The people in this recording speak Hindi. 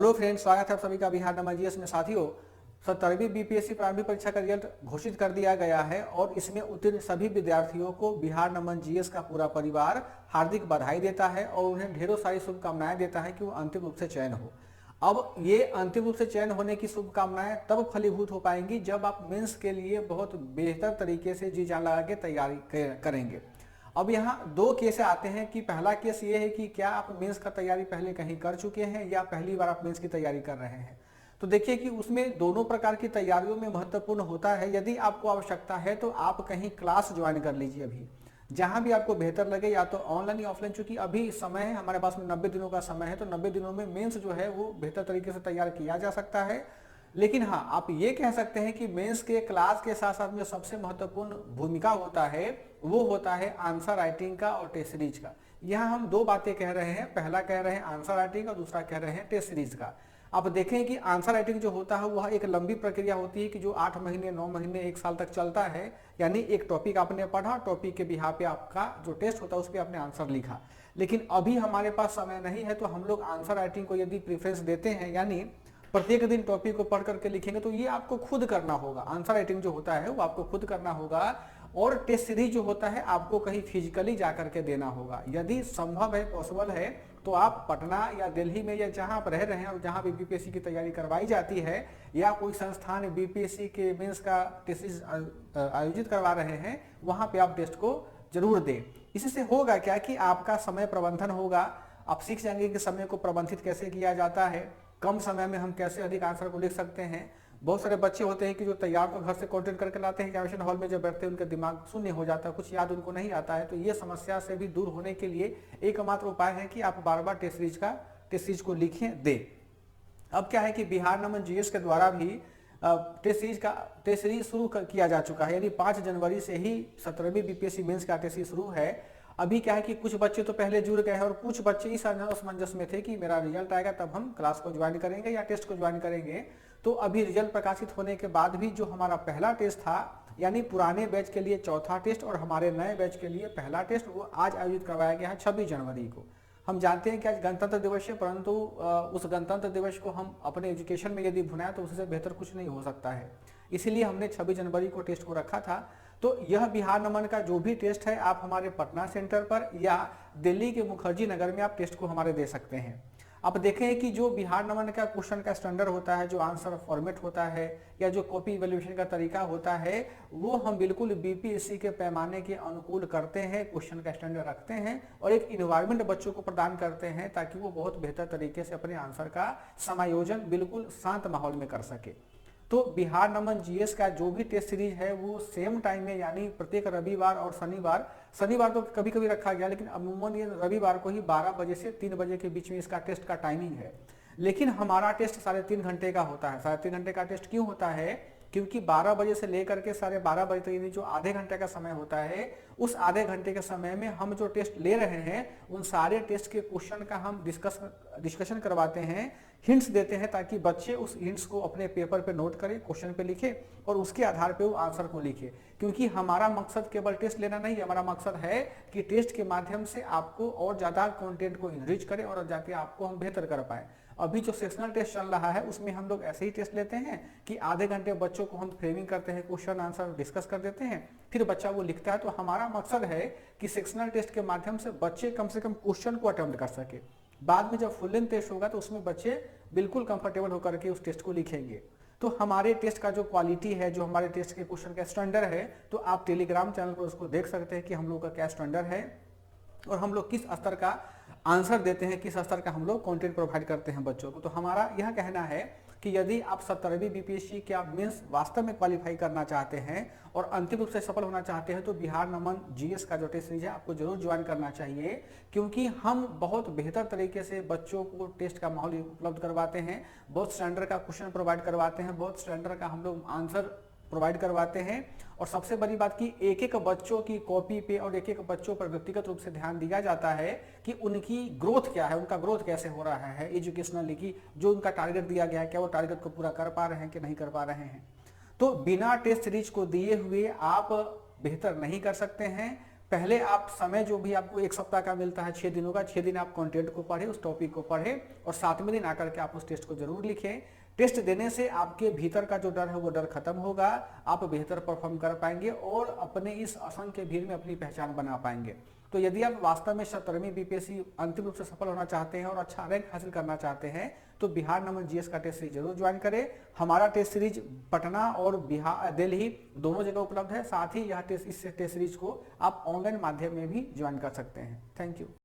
हेलो फ्रेंड्स, स्वागत है आप सभी का बिहार नंबर जीएस में। साथियों, 17वीं बीपीएससी प्रारंभिक परीक्षा का रिजल्ट घोषित कर दिया गया है और इसमें उत्तीर्ण सभी विद्यार्थियों को बिहार नमन जीएस का पूरा परिवार हार्दिक बधाई देता है और उन्हें ढेरों सारी शुभकामनाएं देता है कि वो अंतिम रूप से चयन हो। अब ये अंतिम रूप से चयन होने की शुभकामनाएं तब फलीभूत हो पाएंगी जब आप मेंस के लिए बहुत बेहतर तरीके से जी जान लगा के तैयारी करेंगे। अब यहाँ दो केस आते हैं कि पहला केस ये है कि क्या आप मेंस का तैयारी पहले कहीं कर चुके हैं या पहली बार आप मेंस की तैयारी कर रहे हैं। तो देखिए कि उसमें दोनों प्रकार की तैयारियों में महत्वपूर्ण होता है, यदि आपको आवश्यकता है तो आप कहीं क्लास ज्वाइन कर लीजिए अभी, जहां भी आपको बेहतर लगे, या तो ऑनलाइन या ऑफलाइन। चूंकि अभी समय है हमारे पास में 90 दिनों का समय है, तो 90 दिनों में मेंस जो है वो बेहतर तरीके से तैयार किया जा सकता है। लेकिन हाँ, आप ये कह सकते हैं कि मेंस के क्लास के साथ साथ में सबसे महत्वपूर्ण भूमिका होता है वो होता है आंसर राइटिंग का और टेस्ट सीरीज का। यहाँ हम दो बातें कह रहे हैं, पहला कह रहे हैं आंसर राइटिंग और दूसरा कह रहे हैं टेस्ट सीरीज का। आप देखें कि आंसर राइटिंग जो होता है वह एक लंबी प्रक्रिया होती है कि जो 8 महीने 9 महीने 1 साल तक चलता है। यानी एक टॉपिक आपने पढ़ा, टॉपिक के बिहार पे आपका जो टेस्ट होता है उस पर आपने आंसर लिखा। लेकिन अभी हमारे पास समय नहीं है, तो हम लोग आंसर राइटिंग को यदि प्रेफरेंस देते हैं, यानी प्रत्येक दिन टॉपिक को पढ़ करके लिखेंगे, तो ये आपको खुद करना होगा। आंसर राइटिंग जो होता है वो आपको खुद करना होगा और टेस्ट सीरीज जो होता है आपको कहीं फिजिकली जाकर के देना होगा। यदि संभव है, पॉसिबल है, तो आप पटना या दिल्ली में या जहां आप रह रहे हैं और जहां भी बीपीएससी की तैयारी करवाई जाती है या कोई संस्थान बीपीएससी के मेंस का टेस्ट सीरीज आयोजित करवा रहे हैं, वहां पे आप टेस्ट को जरूर दें। इससे होगा क्या कि आपका समय प्रबंधन होगा, आप सीख जाएंगे कि समय को प्रबंधित कैसे किया जाता है, कम समय में हम कैसे अधिक आंसर को लिख सकते हैं। बहुत सारे बच्चे होते हैं कि जो तैयार तो घर से कंटेंट करके लाते हैं, एग्जामिनेशन हॉल में जब बैठते हैं उनका दिमाग शून्य हो जाता है, कुछ याद उनको नहीं आता है। तो ये समस्या से भी दूर होने के लिए एकमात्र उपाय है कि आप बार बार टेस्ट सीरीज को लिखें, दें। अब क्या है कि बिहार नमन जीएस के द्वारा भी टेस्ट सीरीज शुरू किया जा चुका है, यानी 5 जनवरी से ही 17वीं बीपीएससी मेंस का टेस्ट सीरीज शुरू है। अभी क्या है कि कुछ बच्चे तो पहले जुड़ गए हैं और कुछ बच्चे इस असमंजस में थे कि मेरा रिजल्ट आएगा तब हम क्लास को ज्वाइन करेंगे या टेस्ट को ज्वाइन करेंगे। तो अभी रिजल्ट प्रकाशित होने के बाद भी जो हमारा पहला टेस्ट था, यानी पुराने बैच के लिए चौथा टेस्ट और हमारे नए बैच के लिए पहला टेस्ट, वो आज आयोजित करवाया गया है 26 जनवरी को। हम जानते हैं कि आज गणतंत्र दिवस है, परंतु उस गणतंत्र दिवस को हम अपने एजुकेशन में यदि भुनाएं तो उससे बेहतर कुछ नहीं हो सकता है। इसीलिए हमने 26 जनवरी को टेस्ट को रखा था। तो यह बिहार नमन का जो भी टेस्ट है आप हमारे पटना सेंटर पर या दिल्ली के मुखर्जी नगर में आप टेस्ट को हमारे दे सकते हैं। आप देखें कि जो बिहार नमन का क्वेश्चन का स्टैंडर्ड होता है, जो आंसर फॉर्मेट होता है या जो कॉपी इवैल्यूएशन का तरीका होता है, वो हम बिल्कुल बीपीएससी के पैमाने के अनुकूल करते हैं, क्वेश्चन का स्टैंडर्ड रखते हैं और एक इन्वायरमेंट बच्चों को प्रदान करते हैं ताकि वो बहुत बेहतर तरीके से अपने आंसर का समायोजन बिल्कुल शांत माहौल में कर सके। तो बिहार नमन जीएस का जो भी टेस्ट सीरीज है वो सेम टाइम में, यानी प्रत्येक रविवार और शनिवार तो कभी कभी रखा गया, लेकिन अमूमन ये रविवार को ही 12 बजे से 3 बजे के बीच में इसका टेस्ट का टाइमिंग है। लेकिन हमारा टेस्ट 3.5 घंटे का होता है। 3.5 घंटे का टेस्ट क्यों होता है? क्योंकि 12 बजे से लेकर के 12:30 बजे तक, यानी जो आधे घंटे का समय होता है, उस आधे घंटे के समय में हम जो टेस्ट ले रहे हैं उन सारे टेस्ट के क्वेश्चन का हम डिस्कशन करवाते हैं, हिंट्स देते हैं, ताकि बच्चे उस हिंट्स को अपने पेपर पे नोट करें, क्वेश्चन पे लिखे और उसके आधार पे वो आंसर को लिखे। क्योंकि हमारा मकसद केवल टेस्ट लेना नहीं है, हमारा मकसद है कि टेस्ट के माध्यम से आपको और ज्यादा कंटेंट को इनरिच करें और जाके आपको हम बेहतर कर पाए। अभी जो सेक्शनल टेस्ट चल रहा है उसमें हम लोग ऐसे ही टेस्ट लेते हैं कि आधे घंटे बच्चों को हम फ्रेमिंग करते हैं, क्वेश्चन आंसर डिस्कस कर देते हैं, फिर बच्चा वो लिखता है। तो हमारा मकसद है कि सेक्शनल टेस्ट के माध्यम से बच्चे कम से कम क्वेश्चन को अटेम्प्ट कर सके। बाद में जब फुल लेंथ टेस्ट होगा तो उसमें बच्चे बिल्कुल कंफर्टेबल होकर के उस टेस्ट को लिखेंगे। तो हमारे टेस्ट का जो क्वालिटी है, जो हमारे टेस्ट के क्वेश्चन का स्टैंडर्ड है, तो आप टेलीग्राम चैनल पर उसको देख सकते हैं कि हम लोग का क्या स्टैंडर्ड है और हम लोग किस स्तर का आंसर देते हैं, किस स्तर का हम लोग कंटेंट प्रोवाइड करते हैं बच्चों को। तो हमारा यह कहना है कि यदि आप 17वीं बीपीएससी के आप मेंस वास्तव में क्वालिफाई करना चाहते हैं और अंतिम रूप से सफल होना चाहते हैं, तो बिहार नमन जीएस का जो टेस्ट सीरीज है आपको जरूर ज्वाइन करना चाहिए। क्योंकि हम बहुत बेहतर तरीके से बच्चों को टेस्ट का माहौल उपलब्ध करवाते हैं, बहुत स्टैंडर्ड का क्वेश्चन प्रोवाइड करवाते हैं, बहुत स्टैंडर्ड का हम लोग आंसर प्रोवाइड करवाते हैं। और सबसे बड़ी बात कि एक एक बच्चों की कॉपी पे और एक एक बच्चों पर व्यक्तिगत रूप से ध्यान दिया जाता है कि उनकी ग्रोथ क्या है, उनका ग्रोथ कैसे हो रहा है एजुकेशनली, की जो उनका टारगेट दिया गया है क्या वो टारगेट को पूरा कर पा रहे हैं कि नहीं कर पा रहे हैं। तो बिना टेस्ट सीरीज को दिए हुए आप बेहतर नहीं कर सकते हैं। पहले आप समय जो भी आपको 1 सप्ताह का मिलता है, 6 दिनों का, 6 दिन आप कंटेंट को पढ़े, उस टॉपिक को पढ़े और 7वें दिन आकर के आप उस टेस्ट को जरूर लिखें। टेस्ट देने से आपके भीतर का जो डर है वो डर खत्म होगा, आप बेहतर परफॉर्म कर पाएंगे और अपने इस असंख्य भीड़ में अपनी पहचान बना पाएंगे। तो यदि आप वास्तव में 17वीं बीपीएससी अंतिम रूप से सफल होना चाहते हैं और अच्छा रैंक हासिल करना चाहते हैं तो बिहार नमन जीएस का टेस्ट सीरीज जरूर ज्वाइन करें। हमारा टेस्ट सीरीज पटना और बिहार दिल्ली दोनों जगह उपलब्ध है। साथ ही यह इस टेस्ट सीरीज को आप ऑनलाइन माध्यम में भी ज्वाइन कर सकते हैं। Thank you.